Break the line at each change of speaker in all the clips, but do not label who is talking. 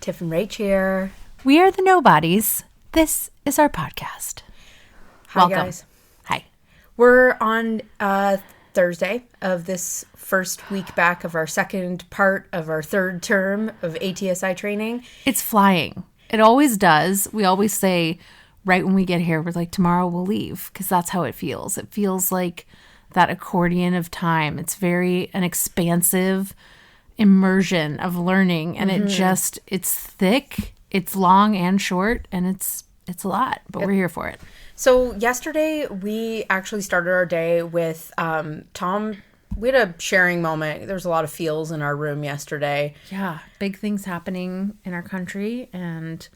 Tiff and Rach here.
We are the Nobodies. This is our podcast.
Hi,
Welcome.
guys.
Hi.
We're on Thursday of this first week back of our second part of our third term of ATSI training.
It's flying. It always does. We always say right when we get here, we're like, tomorrow we'll leave, because that's how it feels. It feels like that accordion of time. It's very an expansive immersion of learning, and it's thick, it's long and short, and it's a lot, but we're here for it.
So yesterday we actually started our day with Tom. We had a sharing moment. There was a lot of feels in our room yesterday.
Yeah, big things happening in our country, and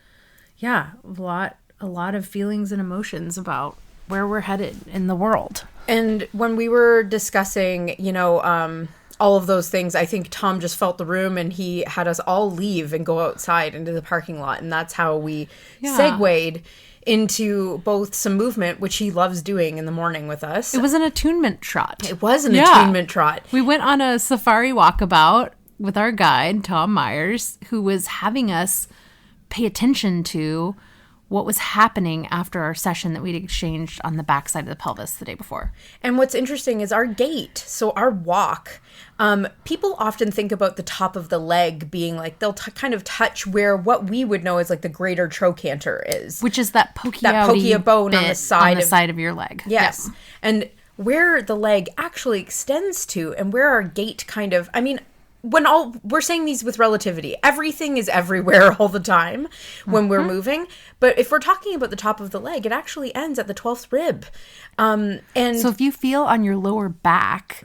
yeah, a lot of feelings and emotions about where we're headed in the world.
And when we were discussing, all of those things, I think Tom just felt the room and he had us all leave and go outside into the parking lot. And that's how we segued into both some movement, which he loves doing in the morning with us.
It was an attunement trot.
It was an attunement trot.
We went on a safari walkabout with our guide, Tom Myers, who was having us pay attention to what was happening after our session that we'd exchanged on the backside of the pelvis the day before.
And what's interesting is our gait, so our walk. People often think about the top of the leg being like, they'll kind of touch where what we would know as like the greater trochanter is.
Which is that pokia
bone on the side
of your leg.
Yes.
Yep.
And where the leg actually extends to and where our gait kind of, we're saying these with relativity. Everything is everywhere all the time when we're moving. But if we're talking about the top of the leg, it actually ends at the 12th rib. And
so if you feel on your lower back,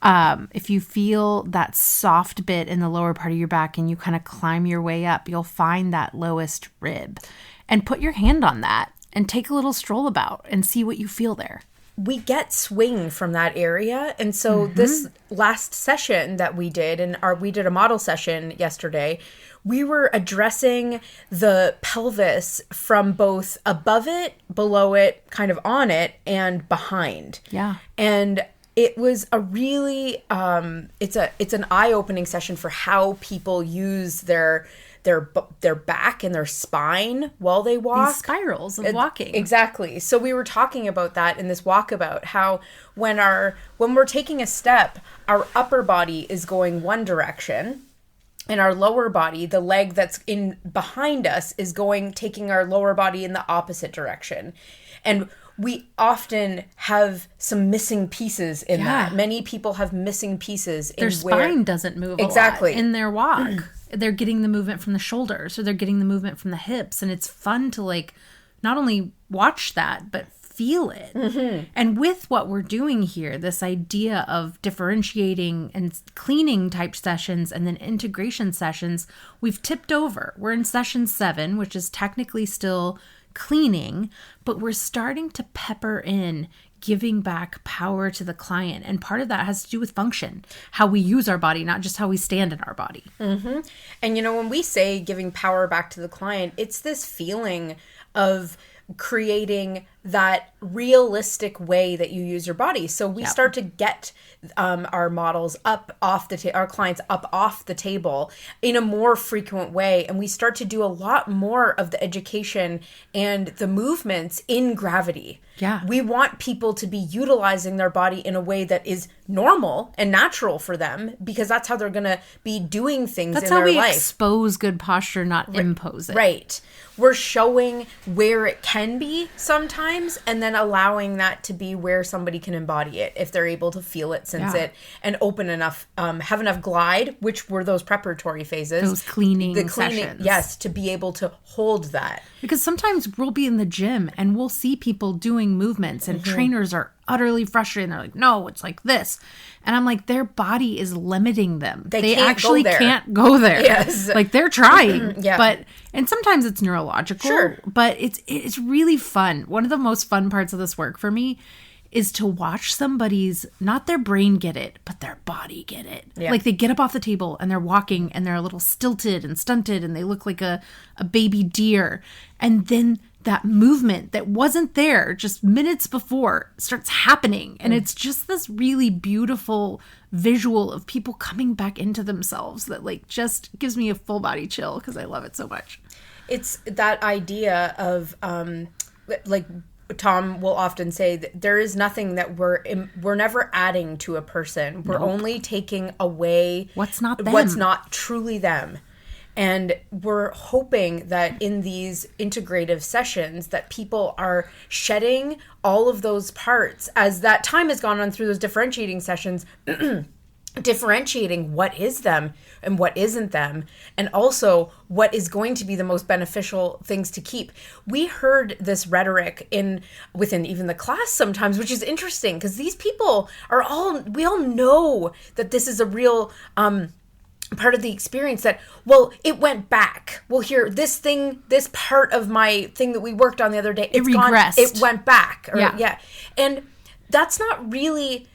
if you feel that soft bit in the lower part of your back and you kind of climb your way up, you'll find that lowest rib. And put your hand on that and take a little stroll about and see what you feel there.
We get swing from that area. And so this last session that we did, we did a model session yesterday, we were addressing the pelvis from both above it, below it, kind of on it, and behind.
Yeah.
And it was a really, it's an eye-opening session for how people use their back and their spine while they walk.
These spirals of walking.
Exactly. So we were talking about that in this walkabout, how when we're taking a step, our upper body is going one direction, and our lower body, the leg that's in behind us, is taking our lower body in the opposite direction. And we often have some missing pieces in that. Many people have missing pieces in
their spine doesn't move
exactly
a lot in their walk. They're getting the movement from the shoulders, or they're getting the movement from the hips, and it's fun to not only watch that but feel it. And with what we're doing here, this idea of differentiating and cleaning type sessions and then integration sessions, we've tipped over. We're in session 7, which is technically still cleaning, but we're starting to pepper in giving back power to the client. And part of that has to do with function, how we use our body, not just how we stand in our body.
And, when we say giving power back to the client, it's this feeling of creating that realistic way that you use your body. So we start to get our models our clients up off the table in a more frequent way. And we start to do a lot more of the education and the movements in gravity.
Yeah.
We want people to be utilizing their body in a way that is normal and natural for them, because that's how they're going to be doing things in their life.
That's how we expose good posture, not impose it.
Right. We're showing where it can be sometimes, and then allowing that to be where somebody can embody it if they're able to feel it, sense it, and open enough, have enough glide, which were those preparatory phases.
Those cleaning sessions.
Yes, to be able to hold that.
Because sometimes we'll be in the gym and we'll see people doing movements and trainers are utterly frustrated. And they're like, no, it's like this. And I'm like, their body is limiting them. They actually can't go there.
Yes.
They're trying.
Yeah.
And sometimes it's neurological.
Sure.
But it's really fun. One of the most fun parts of this work for me is to watch somebody's, not their brain get it, but their body get it.
Yeah.
They get up off the table and they're walking and they're a little stilted and stunted and they look like a baby deer. And then that movement that wasn't there just minutes before starts happening. And it's just this really beautiful visual of people coming back into themselves that like just gives me a full body chill because I love it so much.
It's that idea of like Tom will often say that there is nothing that we're never adding to a person. We're only taking away
what's not them.
What's not truly them. And we're hoping that in these integrative sessions that people are shedding all of those parts as that time has gone on through those differentiating sessions, differentiating what is them and what isn't them, and also what is going to be the most beneficial things to keep. We heard this rhetoric within even the class sometimes, which is interesting because these people we all know that this is a real part of the experience that, well, it went back. Well, here, this part of my thing that we worked on the other day, it regressed. It went back. Yeah. And that's not really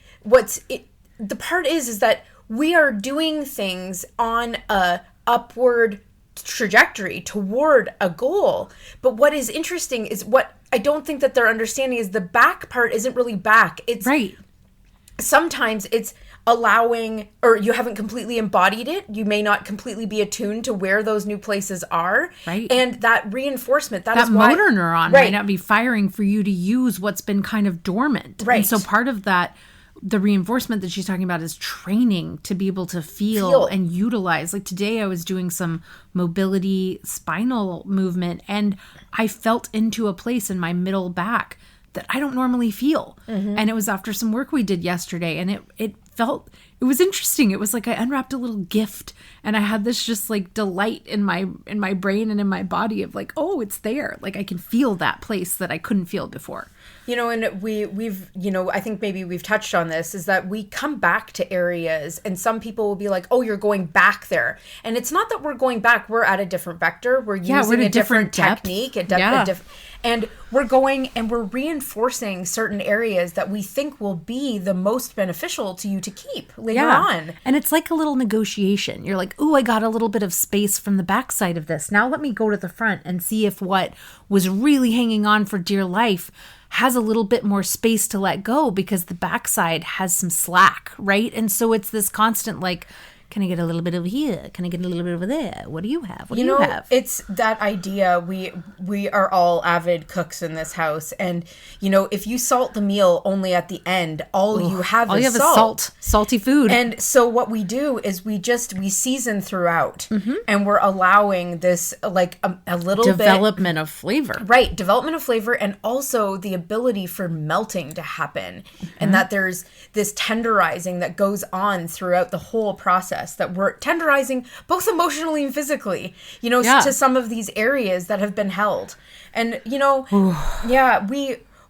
the part is that we are doing things on a upward trajectory toward a goal. But what is interesting is what I don't think that they're understanding is the back part isn't really back. It's
right.
Sometimes it's allowing, or you haven't completely embodied it. You may not completely be attuned to where those new places are.
Right.
And that reinforcement, that
is why motor neuron might not be firing for you to use what's been kind of dormant.
Right.
And so part of that, the reinforcement that she's talking about is training to be able to feel and utilize. Like today I was doing some mobility spinal movement and I felt into a place in my middle back that I don't normally feel. Mm-hmm. And it was after some work we did yesterday and it was interesting. It was like I unwrapped a little gift and I had this just like delight in my brain and in my body of like, oh, it's there. Like I can feel that place that I couldn't feel before.
And we've I think maybe we've touched on this, is that we come back to areas and some people will be like, oh, you're going back there. And it's not that we're going back. We're at a different vector. We're using a different technique, and we're going and we're reinforcing certain areas that we think will be the most beneficial to you to keep later on.
And it's like a little negotiation. You're like, ooh, I got a little bit of space from the backside of this. Now let me go to the front and see if what was really hanging on for dear life has a little bit more space to let go because the backside has some slack, right? And so it's this constant like, can I get a little bit over here? Can I get a little bit over there? What do you have? What do you have?
It's that idea. We are all avid cooks in this house. And, if you salt the meal only at the end, all you have is salt.
Salty food.
And so what we do is we season throughout. Mm-hmm. And we're allowing this like a little
development of flavor.
Right. Development of flavor and also the ability for melting to happen. Mm-hmm. And that there's this tenderizing that goes on throughout the whole process. That we're tenderizing both emotionally and physically, to some of these areas that have been held. And,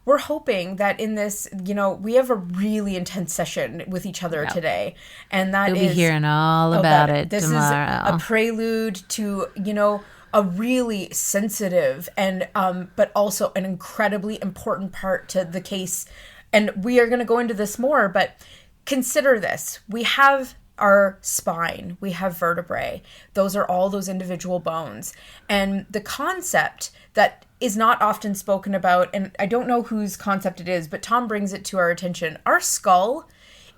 we're hoping that in this, we have a really intense session with each other today. And that
You'll be hearing all about it
this
tomorrow.
This is a prelude to, a really sensitive and, but also an incredibly important part to the case. And we are going to go into this more, but consider this. We have our spine, we have vertebrae. Those are all those individual bones. And the concept that is not often spoken about, and I don't know whose concept it is, but Tom brings it to our attention. Our skull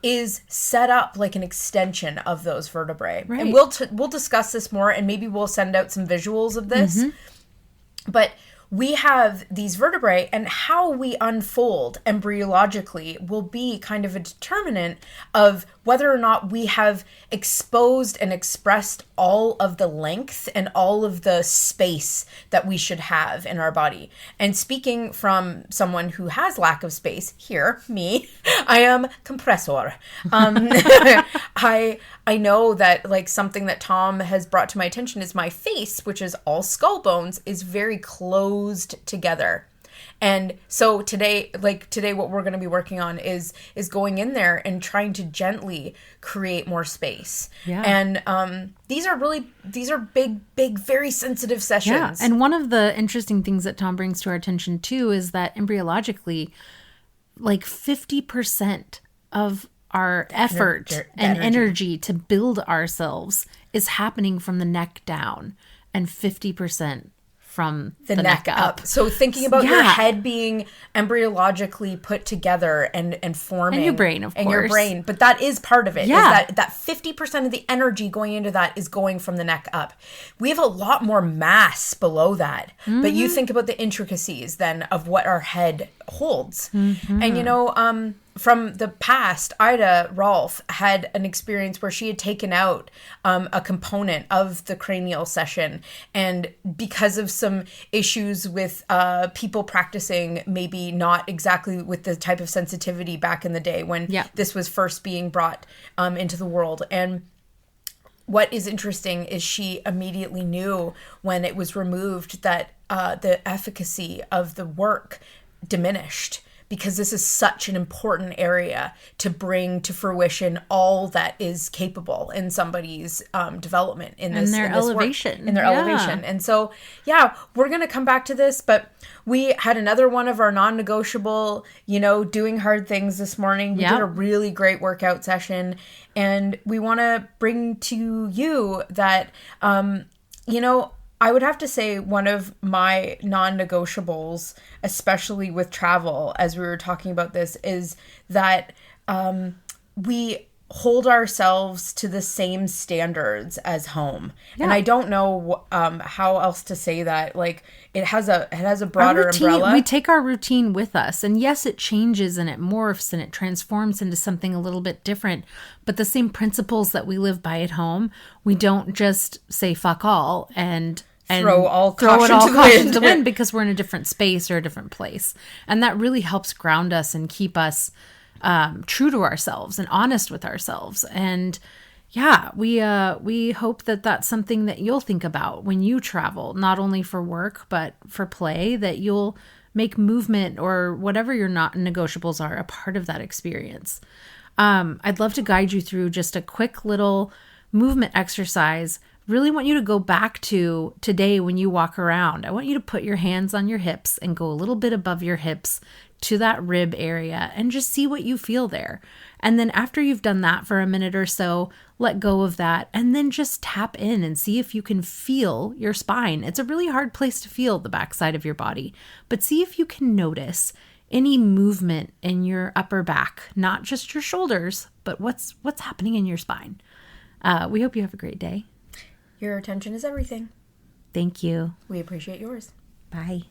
is set up like an extension of those vertebrae. Right. And we'll discuss this more, and maybe we'll send out some visuals of this. Mm-hmm. But we have these vertebrae, and how we unfold embryologically will be kind of a determinant of whether or not we have exposed and expressed all of the length and all of the space that we should have in our body. And speaking from someone who has lack of space, here, me, I am compressor. I know that like something that Tom has brought to my attention is my face, which is all skull bones, is very closed together. And so today what we're going to be working on is going in there and trying to gently create more space. Yeah. And these are big, very sensitive sessions.
Yeah. And one of the interesting things that Tom brings to our attention too is that embryologically, like 50% of our effort and energy to build ourselves is happening from the neck down, and 50% from
the neck up. So thinking about your head being embryologically put together and forming.
And your brain, of course.
And your brain. But that is part of it.
Yeah.
Is that 50% of the energy going into that is going from the neck up. We have a lot more mass below that. Mm-hmm. But you think about the intricacies then of what our head holds. Mm-hmm. And, you know, from the past, Ida Rolf had an experience where she had taken out a component of the cranial session. And because of some issues with people practicing, maybe not exactly with the type of sensitivity back in the day when this was first being brought into the world. And what is interesting is she immediately knew when it was removed that the efficacy of the work diminished, because this is such an important area to bring to fruition all that is capable in somebody's development in this,
in their elevation.
In their elevation. And so, we're going to come back to this, but we had another one of our non-negotiable, doing hard things this morning. We did a really great workout session, and we want to bring to you that, I would have to say one of my non-negotiables, especially with travel, as we were talking about this, is that we hold ourselves to the same standards as home. Yeah. And I don't know how else to say that. Like, it has a broader umbrella.
We take our routine with us. And yes, it changes and it morphs and it transforms into something a little bit different. But the same principles that we live by at home, we don't just say fuck all and throw caution to the wind because we're in a different space or a different place. And that really helps ground us and keep us true to ourselves and honest with ourselves. And we hope that that's something that you'll think about when you travel, not only for work, but for play, that you'll make movement or whatever your not negotiables are a part of that experience. I'd love to guide you through just a quick little movement exercise. Really want you to go back to today when you walk around. I want you to put your hands on your hips and go a little bit above your hips to that rib area and just see what you feel there. And then after you've done that for a minute or so, let go of that and then just tap in and see if you can feel your spine. It's a really hard place to feel the backside of your body, but see if you can notice any movement in your upper back, not just your shoulders, but what's happening in your spine. We hope you have a great day.
Your attention is everything.
Thank you.
We appreciate yours.
Bye.